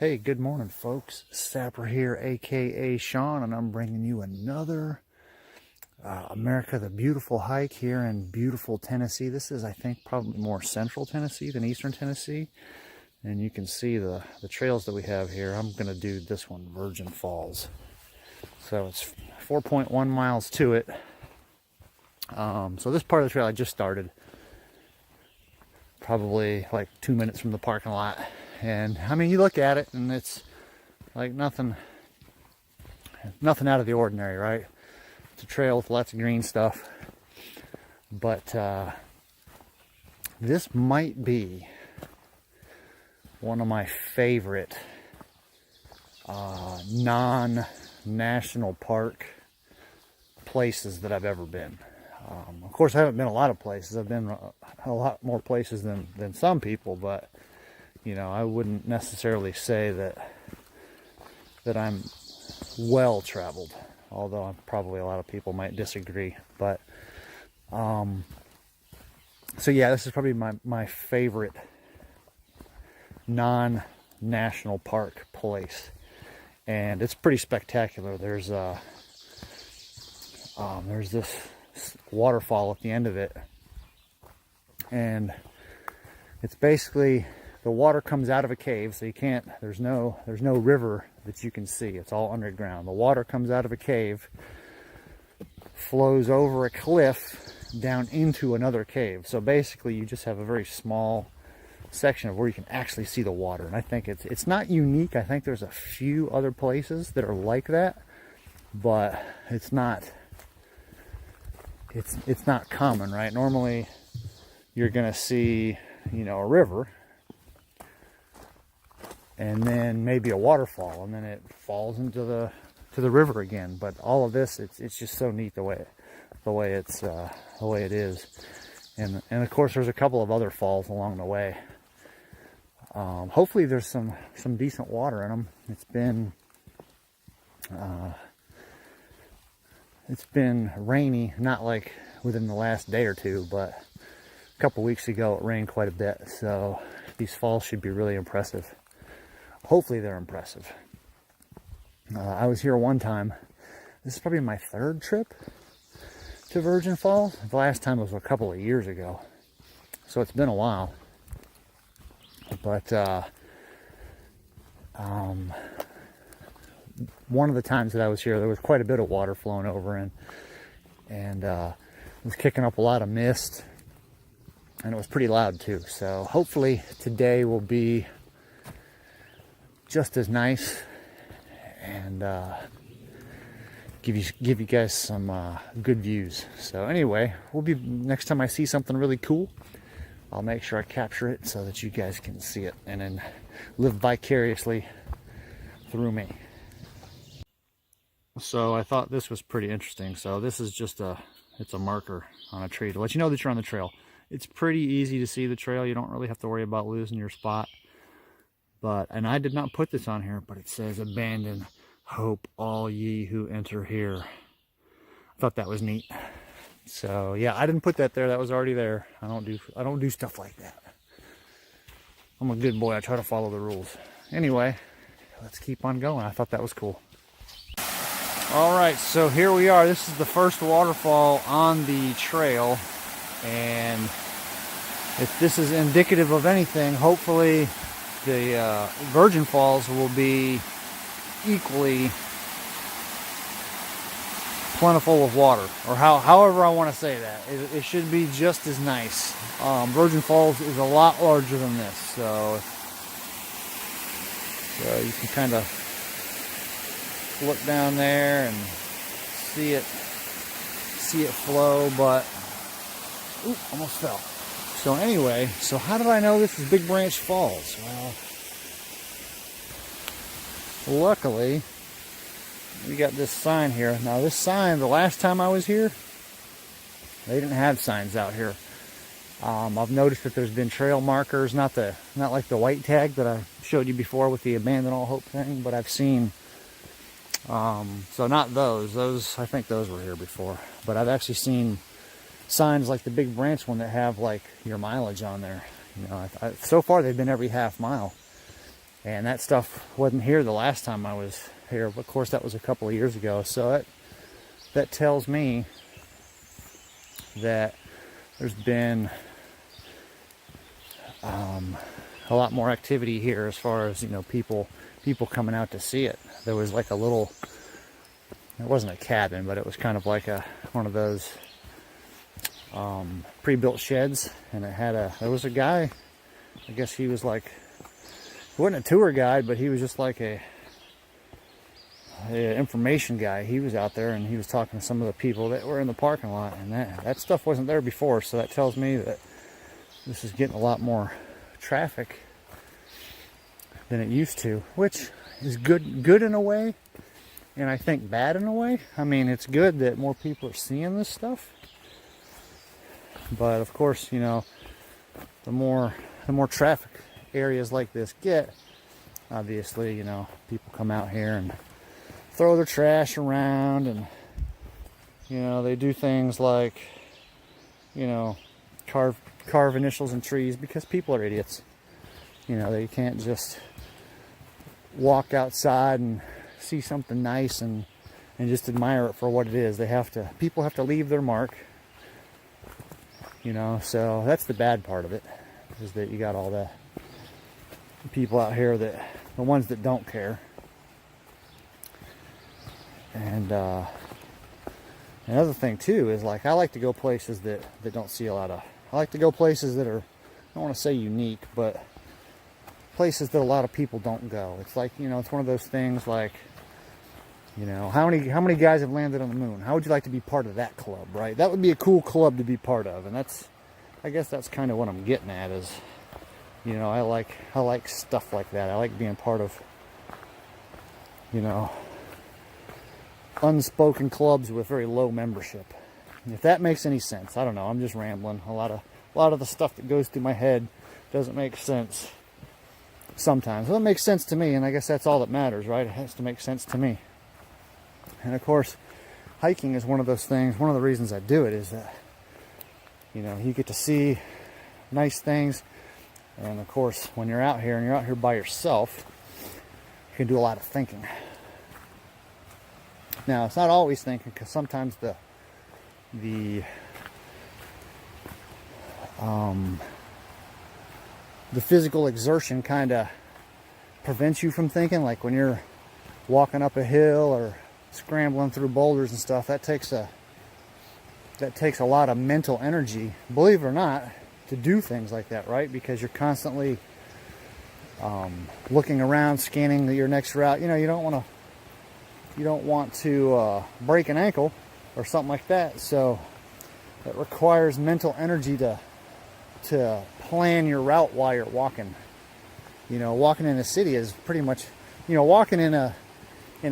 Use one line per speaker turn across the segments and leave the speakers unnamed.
Hey, good morning, folks. Sapper here, aka Sean, and I'm bringing you another America the Beautiful hike here in beautiful Tennessee. This is, I think, probably more central Tennessee than eastern Tennessee. And you can see the trails that we have here. I'm going to do this one, Virgin Falls. So it's 4.1 miles to it. So this part of the trail I just started. Probably like 2 minutes from the parking lot. And I mean, you look at it and it's like nothing out of the ordinary, right? It's a trail with lots of green stuff. But this might be one of my favorite non-national park places that I've ever been. Of course, I haven't been a lot of places. I've been a lot more places than some people, but you know, I wouldn't necessarily say that I'm well traveled, although probably a lot of people might disagree. But so yeah, this is probably my favorite non-national park place, and it's pretty spectacular. There's this waterfall at the end of it, and it's basically the water comes out of a cave, so you can't, there's no river that you can see. It's all underground. The water comes out of a cave, flows over a cliff down into another cave. So basically you just have a very small section of where you can actually see the water. And I think it's not unique. I think there's a few other places that are like that, but it's not common, right? Normally you're gonna see, you know, a river and then maybe a waterfall, and then it falls into the river again. But all of this, it's just so neat the way it is, and of course there's a couple of other falls along the way. Hopefully there's some decent water in them. It's been rainy, not like within the last day or two, but a couple weeks ago it rained quite a bit, so these falls should be really impressive. Hopefully they're impressive. I was here one time. This is probably my third trip to Virgin Falls. The last time was a couple of years ago, so it's been a while. But one of the times that I was here, there was quite a bit of water flowing over, and it was kicking up a lot of mist, and it was pretty loud too. So hopefully today will be just as nice, and give you guys some good views. So anyway, next time I see something really cool, I'll make sure I capture it so that you guys can see it and then live vicariously through me. So I thought this was pretty interesting. So this is just it's a marker on a tree to let you know that you're on the trail. It's pretty easy to see the trail. You don't really have to worry about losing your spot. And I did not put this on here, but it says, "Abandon hope, all ye who enter here." I thought that was neat. So yeah, I didn't put that there. That was already there. I don't do stuff like that. I'm a good boy. I try to follow the rules. Anyway, let's keep on going. I thought that was cool. All right, so here we are. This is the first waterfall on the trail, and if this is indicative of anything, hopefully the Virgin Falls will be equally plentiful of water, or however I want to say that. It should be just as nice. Virgin Falls is a lot larger than this, so you can kind of look down there and see it flow, but almost fell. So anyway, so how did I know this is Big Branch Falls? Well, luckily we got this sign here. Now this sign, the last time I was here, they didn't have signs out here. I've noticed that there's been trail markers, not like the white tag that I showed you before with the Abandon All Hope thing, but I've seen, so not those, I think those were here before, but I've actually seen signs like the Big Branch one that have like your mileage on there. You know, so far they've been every half mile, And that stuff wasn't here the last time I was here. But of course, that was a couple of years ago. So that tells me that there's been a lot more activity here as far as, you know, people coming out to see it. There was like a little, it wasn't a cabin, but it was kind of like one of those pre-built sheds, and there was a guy, I guess he was like, he wasn't a tour guide, but he was just like a information guy. He was out there and he was talking to some of the people that were in the parking lot, and that stuff wasn't there before. So that tells me that this is getting a lot more traffic than it used to, which is good in a way, and I think bad in a way. I mean, it's good that more people are seeing this stuff, but of course, you know, the more traffic areas like this get, obviously, you know, people come out here and throw their trash around, and, you know, they do things like, you know, carve initials in trees, because people are idiots. You know, they can't just walk outside and see something nice and just admire it for what it is. People have to leave their mark, you know. So that's the bad part of it, is that you got all the people out here, the ones that don't care. And another thing too is, like, I like to go places that don't see a lot of, I like to go places that are, I don't want to say unique, but places that a lot of people don't go. It's like, you know, it's one of those things like, you know, how many guys have landed on the moon? How would you like to be part of that club, right? That would be a cool club to be part of. And I guess that's kind of what I'm getting at is, you know, I like stuff like that. I like being part of, you know, unspoken clubs with very low membership. If that makes any sense. I don't know, I'm just rambling. A lot of the stuff that goes through my head doesn't make sense sometimes. Well, it makes sense to me, and I guess that's all that matters, right? It has to make sense to me. And of course, hiking is one of those things. One of the reasons I do it is that, you know, you get to see nice things. And of course, when you're out here and you're out here by yourself, you can do a lot of thinking. Now, it's not always thinking, because sometimes the physical exertion kind of prevents you from thinking. Like when you're walking up a hill or scrambling through boulders and stuff, that takes a lot of mental energy, believe it or not, to do things like that, right? Because you're constantly looking around, scanning your next route. You know, you don't want to break an ankle or something like that. So it requires mental energy to plan your route while you're walking. You know, walking in a city is pretty much, you know, walking in a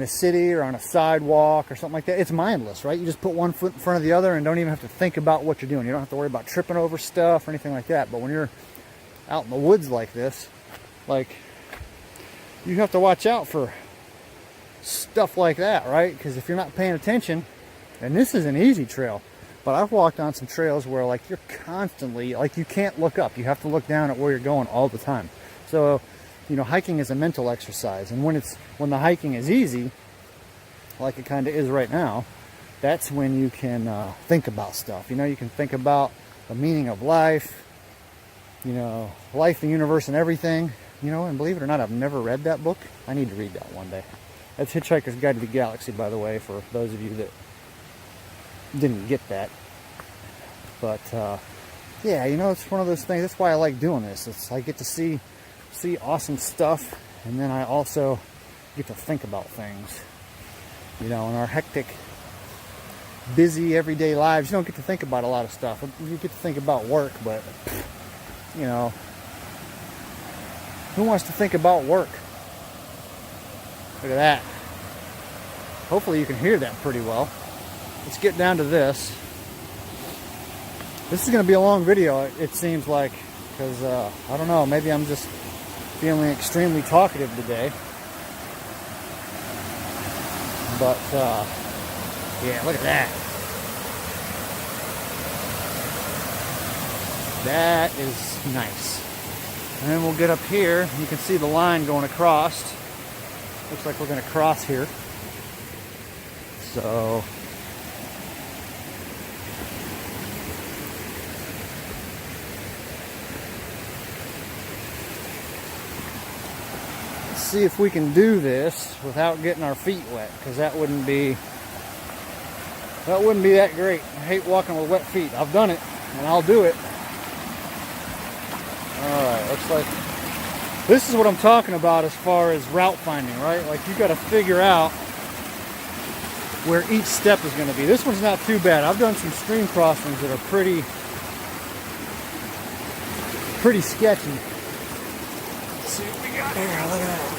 city or on a sidewalk or something like that, it's mindless, right? You just put one foot in front of the other and don't even have to think about what you're doing. You don't have to worry about tripping over stuff or anything like that. But when you're out in the woods like this, like, you have to watch out for stuff like that, right? Because if you're not paying attention, and this is an easy trail, but I've walked on some trails where, like, you're constantly, like, you can't look up. You have to look down at where you're going all the time. So, you know, hiking is a mental exercise. And when the hiking is easy, like it kind of is right now, that's when you can think about stuff. You know, you can think about the meaning of life, you know, life, the universe, and everything. You know, and believe it or not, I've never read that book. I need to read that one day. That's Hitchhiker's Guide to the Galaxy, by the way, for those of you that didn't get that. But yeah, you know, it's one of those things. That's why I like doing this. I get to see awesome stuff, and then I also get to think about things. You know, in our hectic, busy, everyday lives, you don't get to think about a lot of stuff. You get to think about work, but, you know, who wants to think about work? Look at that. Hopefully you can hear that pretty well. Let's get down to this. This is going to be a long video, it seems like, because, I don't know, maybe I'm just feeling extremely talkative today. But, yeah, look at that. That is nice. And then we'll get up here. You can see the line going across. Looks like we're going to cross here. So let's see if we can do this without getting our feet wet, because that wouldn't be that great. I hate walking with wet feet. I've done it and I'll do it. Alright, looks like this is what I'm talking about as far as route finding, right? Like, you got to figure out where each step is going to be. This one's not too bad. I've done some stream crossings that are pretty sketchy. Let's see what we got here. Look at that.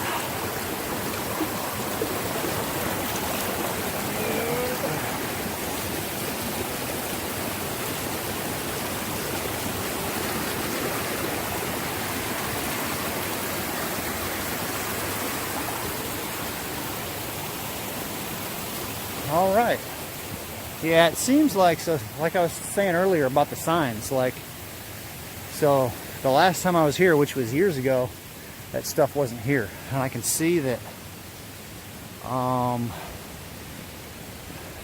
All right. Yeah, it seems like, so like I was saying earlier about the signs, like, so the last time I was here, which was years ago, that stuff wasn't here. And I can see that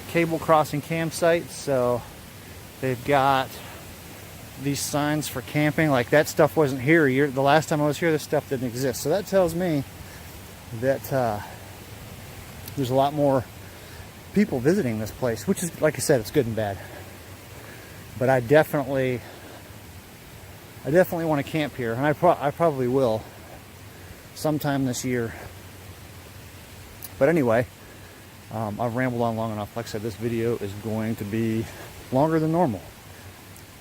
cable crossing campsites, so they've got these signs for camping. Like, that stuff wasn't here. The last time I was here, this stuff didn't exist. So that tells me that there's a lot more people visiting this place, which is, like I said, it's good and bad. But I definitely want to camp here, and I probably will sometime this year. But anyway, I've rambled on long enough. Like I said, this video is going to be longer than normal,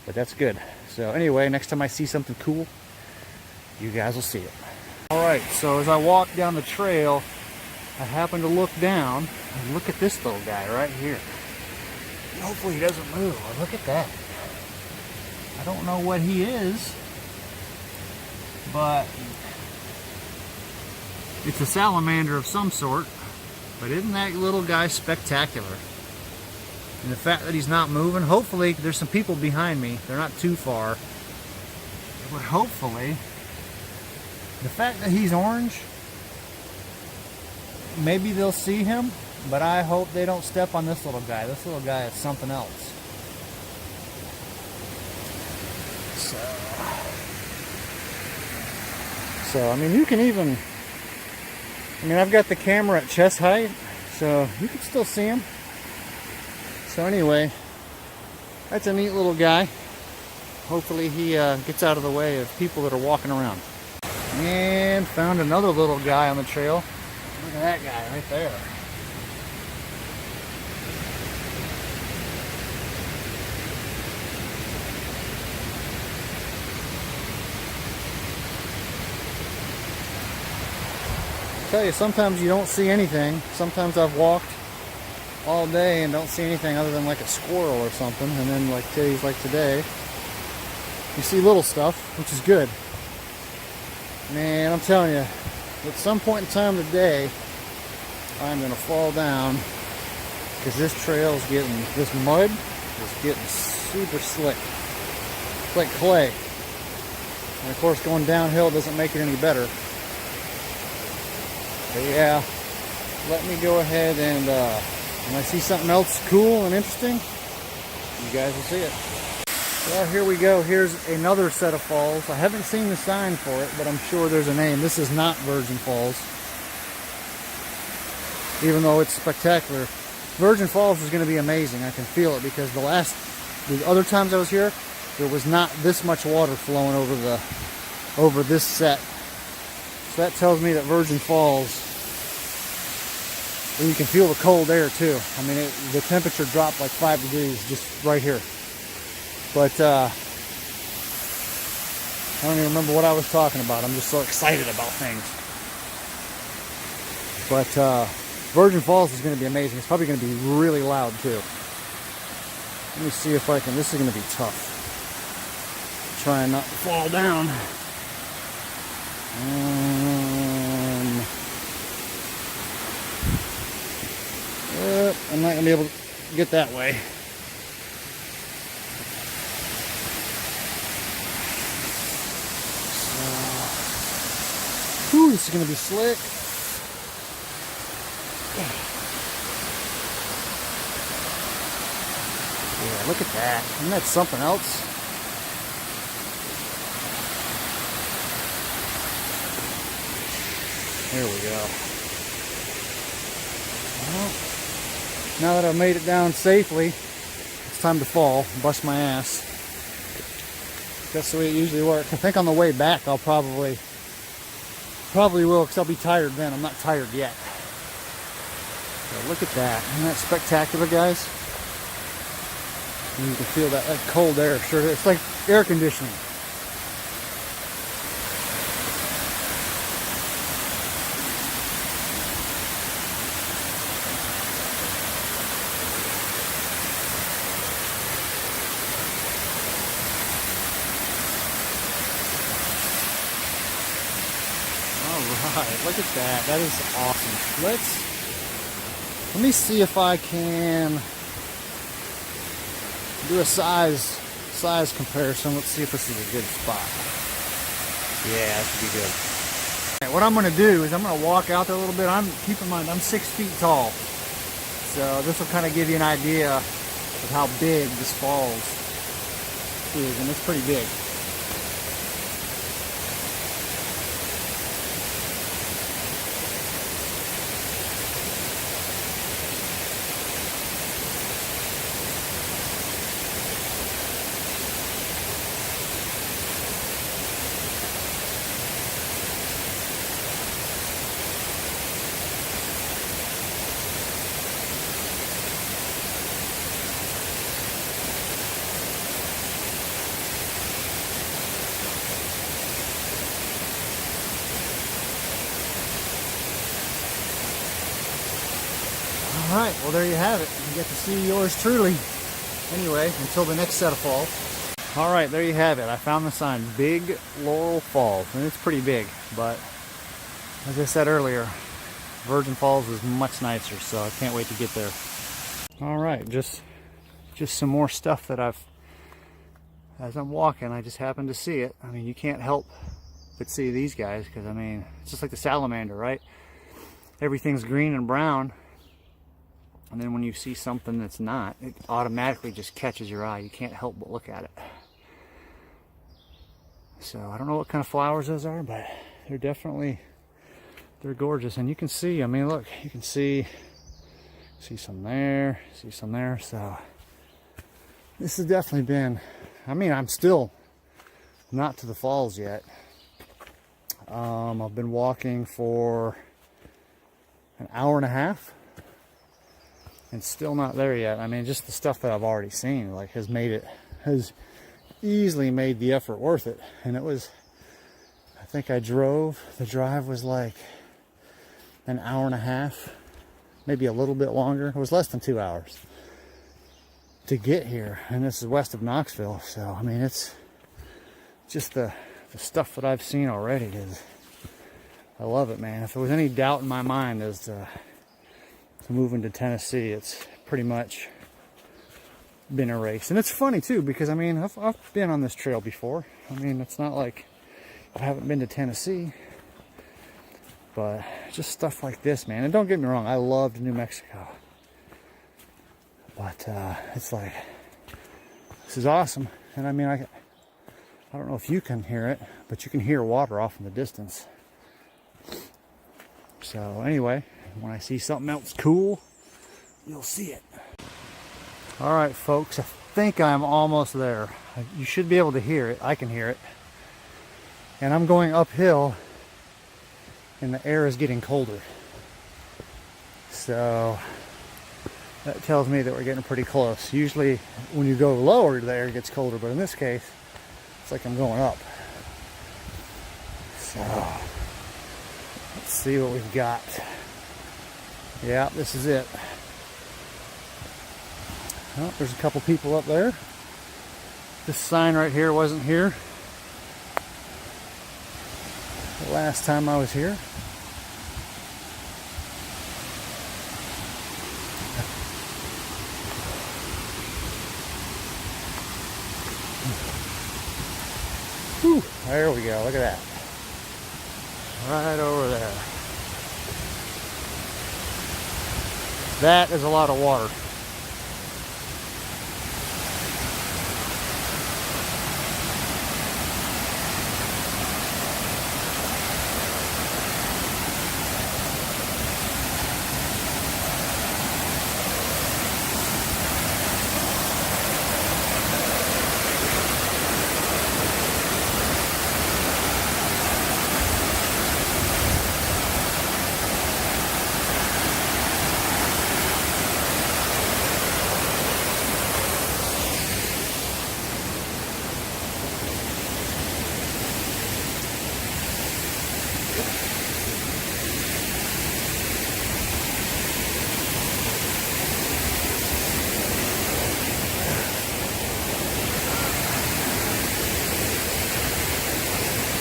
but that's good. So anyway, next time I see something cool, you guys will see it. All right, so as I walk down the trail, I happen to look down and look at this little guy right here. Hopefully he doesn't move. Look at that. I don't know what he is, but it's a salamander of some sort. But isn't that little guy spectacular? And the fact that he's not moving, hopefully there's some people behind me. They're not too far. But hopefully, the fact that he's orange, maybe they'll see him, but I hope they don't step on this little guy. This little guy is something else. So I mean, you can even, I've got the camera at chest height, so you can still see him. So anyway, that's a neat little guy. Hopefully he gets out of the way of people that are walking around. And found another little guy on the trail. Look at that guy right there. I tell you, sometimes you don't see anything. Sometimes I've walked all day and don't see anything other than like a squirrel or something. And then like days like today, you see little stuff, which is good. Man, I'm telling you, at some point in time today, I'm going to fall down because this trail is getting, this mud is getting super slick. It's like clay. And of course, going downhill doesn't make it any better. But yeah, let me go ahead and when I see something else cool and interesting, you guys will see it. Well, here we go. Here's another set of falls. I haven't seen the sign for it, but I'm sure there's a name. This is not Virgin Falls, even though it's spectacular. Virgin Falls is going to be amazing. I can feel it because the other times I was here, there was not this much water flowing over this set. So that tells me that Virgin Falls, and you can feel the cold air too. I mean, the temperature dropped like 5 degrees just right here. But I don't even remember what I was talking about. I'm just so excited about things. But Virgin Falls is going to be amazing. It's probably going to be really loud too. Let me see if I can. This is going to be tough. Trying not to fall down. I'm not going to be able to get that way. Woo, this is gonna be slick. Yeah, look at that. Isn't that something else? There we go. Well, now that I've made it down safely, it's time to fall, bust my ass. That's the way it usually works. I think on the way back I'll probably will, because I'll be tired then. I'm not tired yet. So look at that. Isn't that spectacular, guys? And you can feel that cold air. Sure, it's like air conditioning. Alright, look at that. That is awesome. Let me see if I can do a size comparison. Let's see if this is a good spot. Yeah, that should be good. Right, what I'm going to do is I'm going to walk out there a little bit. Keep in mind, I'm 6 feet tall. So this will kind of give you an idea of how big this falls is, and it's pretty big. Alright, well there you have it. You get to see yours truly. Anyway, until the next set of falls. Alright, there you have it. I found the sign, Big Laurel Falls. And it's pretty big, but as I said earlier, Virgin Falls is much nicer, so I can't wait to get there. Alright, just some more stuff that as I'm walking, I just happened to see it. I mean, you can't help but see these guys, because I mean, it's just like the salamander, right? Everything's green and brown. And then when you see something that's not, it automatically just catches your eye. You can't help but look at it. So I don't know what kind of flowers those are, but they're gorgeous. And you can see, I mean, look, you can see some there, see some there. So this has definitely been, I mean, I'm still not to the falls yet. I've been walking for an hour and a half. And still not there yet. I mean, just the stuff that I've already seen, like, has easily made the effort worth it. And it was, I think the drive was like an hour and a half, maybe a little bit longer. It was less than 2 hours to get here. And this is west of Knoxville. So, I mean, it's just the stuff that I've seen already I love it, man. If there was any doubt in my mind as to moving to Tennessee, it's pretty much been erased. And it's funny too, because I mean, I've been on this trail before. I mean, it's not like I haven't been to Tennessee, but just stuff like this, man. And don't get me wrong, I loved New Mexico, but it's like, this is awesome. And I mean, I don't know if you can hear it, but you can hear water off in the distance. So anyway, when I see something else cool, you'll see it. All right, folks, I think I'm almost there. You should be able to hear it. I can hear it. And I'm going uphill, and the air is getting colder. So that tells me that we're getting pretty close. Usually when you go lower, the air gets colder, but in this case, it's like I'm going up. So let's see what we've got. Yeah, this is it. Oh, there's a couple people up there. This sign right here wasn't here the last time I was here. Whew, there we go. Look at that. Right over there. That is a lot of water.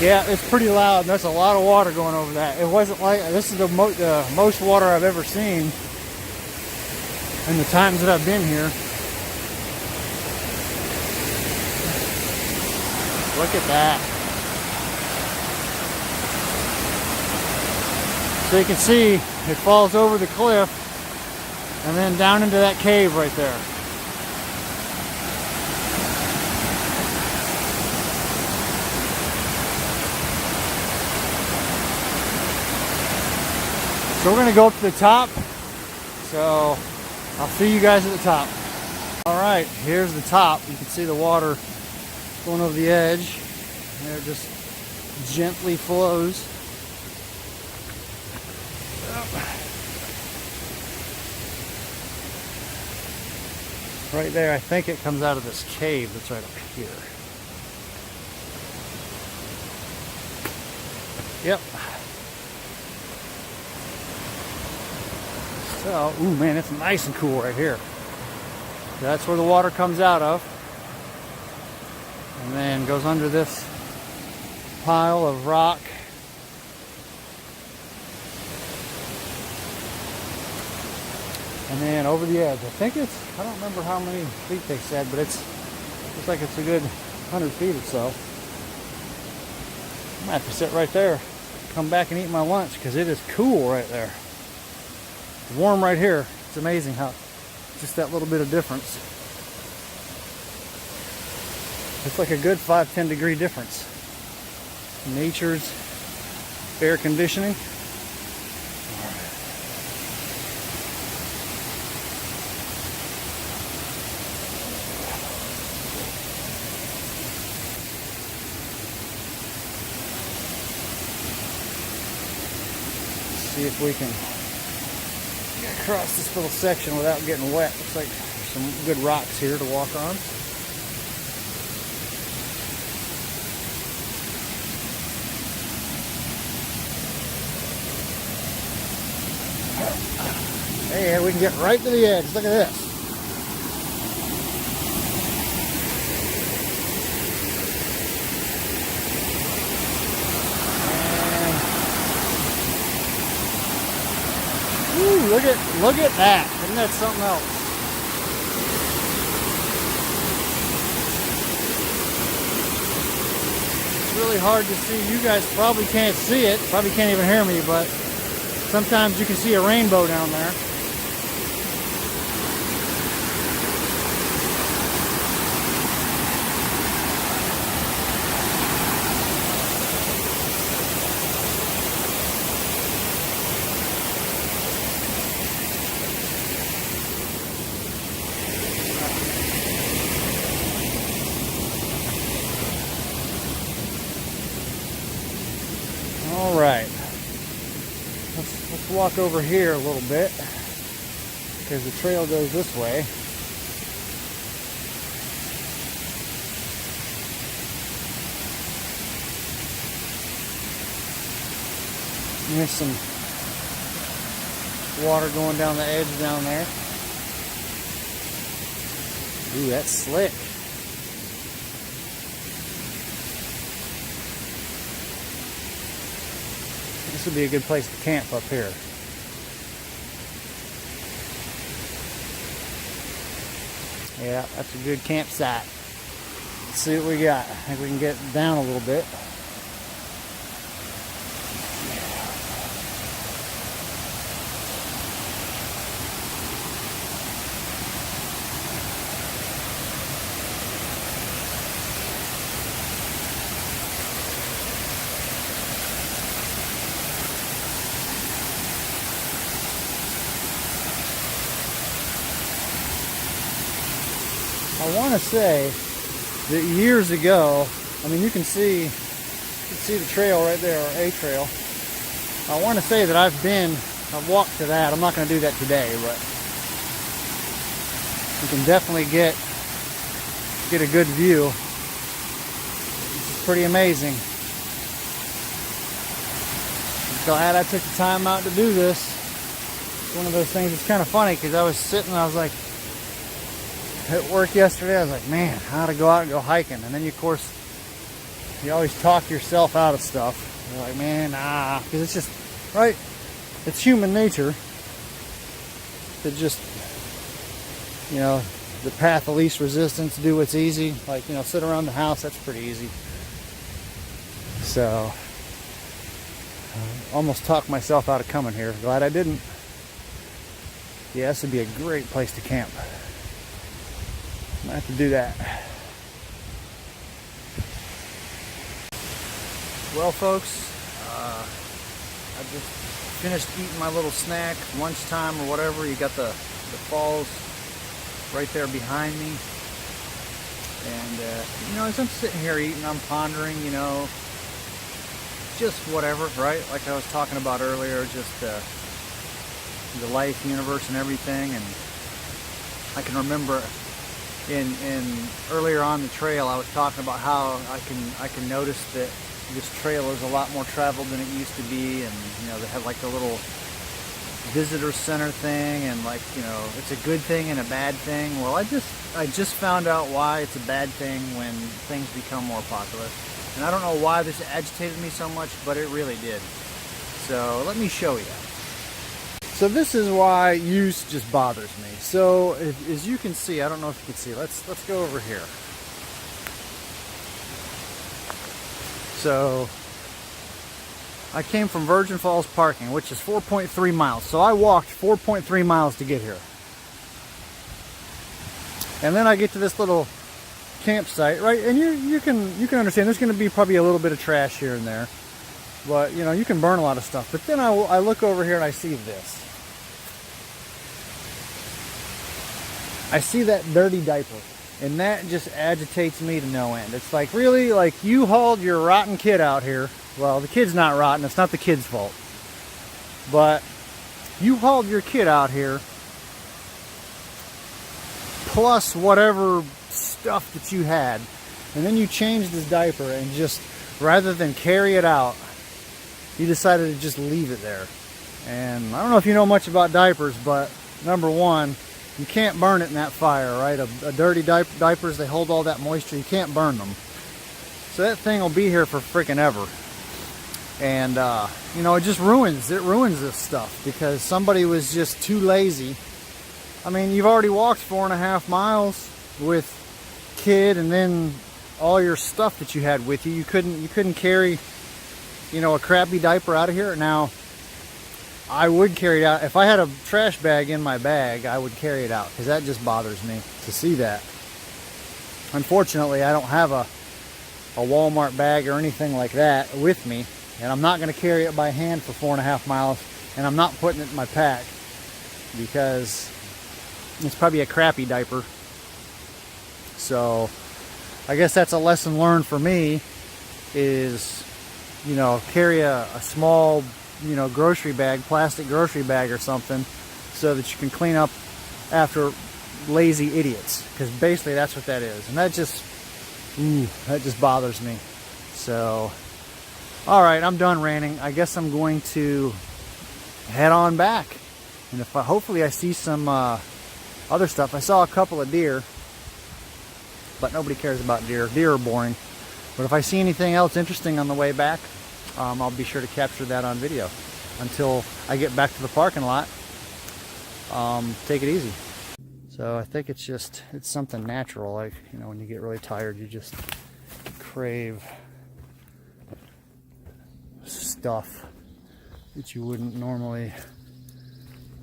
Yeah, it's pretty loud. That's a lot of water going over that. It wasn't like, this is the most water I've ever seen in the times that I've been here. Look at that. So you can see it falls over the cliff and then down into that cave right there. So we're gonna go up to the top. So I'll see you guys at the top. All right, here's the top. You can see the water going over the edge. And it just gently flows. Right there, I think it comes out of this cave that's right up here. Yep. So, ooh man, it's nice and cool right here. That's where the water comes out of. And then goes under this pile of rock. And then over the edge. I think it's, I don't remember how many feet they said, but it's, looks like it's a good 100 feet or so. I might have to sit right there, come back and eat my lunch, because it is cool right there. Warm right here. It's amazing how just that little bit of difference. It's like a good 5-10 degree difference. Nature's air conditioning. See if we can get across this little section without getting wet. Looks like there's some good rocks here to walk on. Hey, we can get right to the edge. Look at this. Look at that. Isn't that something else? It's really hard to see. You guys probably can't see it. Probably can't even hear me, but sometimes you can see a rainbow down there. All right, let's walk over here a little bit because the trail goes this way. And there's some water going down the edge down there. Ooh, that's slick. This would be a good place to camp up here. Yeah, that's a good campsite. Let's see what we got. I think we can get down a little bit. I want to say that years ago, I mean, you can see the trail right there, or a trail. I want to say that I've walked to that. I'm not going to do that today, but you can definitely get a good view. It's pretty amazing. I'm glad I took the time out to do this. It's one of those things that's kind of funny because I was sitting, I was like, at work yesterday, I was like, man, I ought to go out and go hiking. And then, of course, you always talk yourself out of stuff. You're like, man, nah, because it's just, right? It's human nature to just, you know, the path of least resistance, do what's easy. Like, you know, sit around the house, that's pretty easy. So, I almost talked myself out of coming here. Glad I didn't. Yeah, this would be a great place to camp. I have to do that. Well, folks, I just finished eating my little snack, lunchtime or whatever. You got the falls right there behind me. And, you know, as I'm sitting here eating, I'm pondering, you know, just whatever, right? Like I was talking about earlier, just the life, universe, and everything. And I can remember in earlier on the trail, I was talking about how I can notice that this trail is a lot more traveled than it used to be, and you know, they have like the little visitor center thing, and like, you know, it's a good thing and a bad thing. Well, I just found out why it's a bad thing when things become more popular, and I don't know why this agitated me so much, but it really did. So let me show you. So this is why use just bothers me. So as you can see, I don't know if you can see, let's go over here. So I came from Virgin Falls parking, which is 4.3 miles. So I walked 4.3 miles to get here. And then I get to this little campsite, right? And you can understand there's going to be probably a little bit of trash here and there. But, you know, you can burn a lot of stuff. But then I look over here and I see this. I see that dirty diaper. And that just agitates me to no end. It's like, really? Like, you hauled your rotten kid out here. Well, the kid's not rotten. It's not the kid's fault. But you hauled your kid out here, plus whatever stuff that you had. And then you changed his diaper and just, rather than carry it out, you decided to just leave it there. And I don't know if you know much about diapers, but number one, you can't burn it in that fire, right? A dirty diapers, they hold all that moisture. You can't burn them. So that thing will be here for freaking ever. And, you know, it ruins this stuff because somebody was just too lazy. I mean, you've already walked 4.5 miles with kid and then all your stuff that you had with you. You couldn't carry, you know, a crappy diaper out of here. Now, I would carry it out. If I had a trash bag in my bag, I would carry it out because that just bothers me to see that. Unfortunately, I don't have a Walmart bag or anything like that with me, and I'm not going to carry it by hand for 4.5 miles, and I'm not putting it in my pack because it's probably a crappy diaper. So I guess that's a lesson learned for me is, you know, carry a small, you know, grocery bag, plastic grocery bag or something, so that you can clean up after lazy idiots, because basically that's what that is. And that just bothers me. So all right, I'm done ranting. I guess I'm going to head on back, and if hopefully I see some other stuff. I saw a couple of deer, but nobody cares about deer. Deer are boring. But if I see anything else interesting on the way back, I'll be sure to capture that on video. Until I get back to the parking lot, take it easy. So I think it's something natural. Like, you know, when you get really tired, you just crave stuff that you wouldn't normally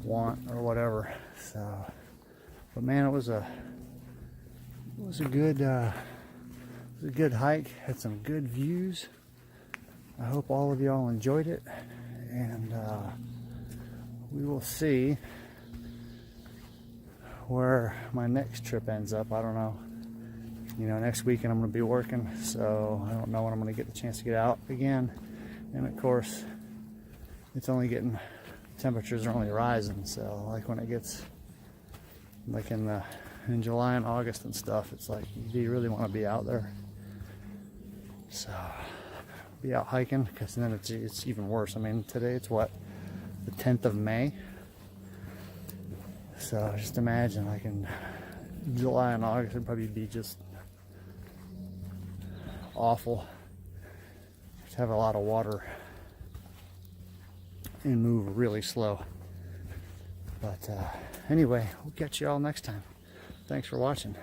want or whatever. So, but man, it was a good hike. Had some good views. I hope all of y'all enjoyed it, and we will see where my next trip ends up. I don't know. You know, next weekend I'm going to be working, so I don't know when I'm going to get the chance to get out again. And of course, it's only getting, temperatures are only rising, so like when it gets like in July and August and stuff, it's like, do you really want to be out there? So be out hiking, because then it's even worse. I mean, today it's what, the 10th of May, so just imagine like in July and August it'd probably be just awful. Just have a lot of water and move really slow. But anyway, we'll catch you all next time. Thanks for watching.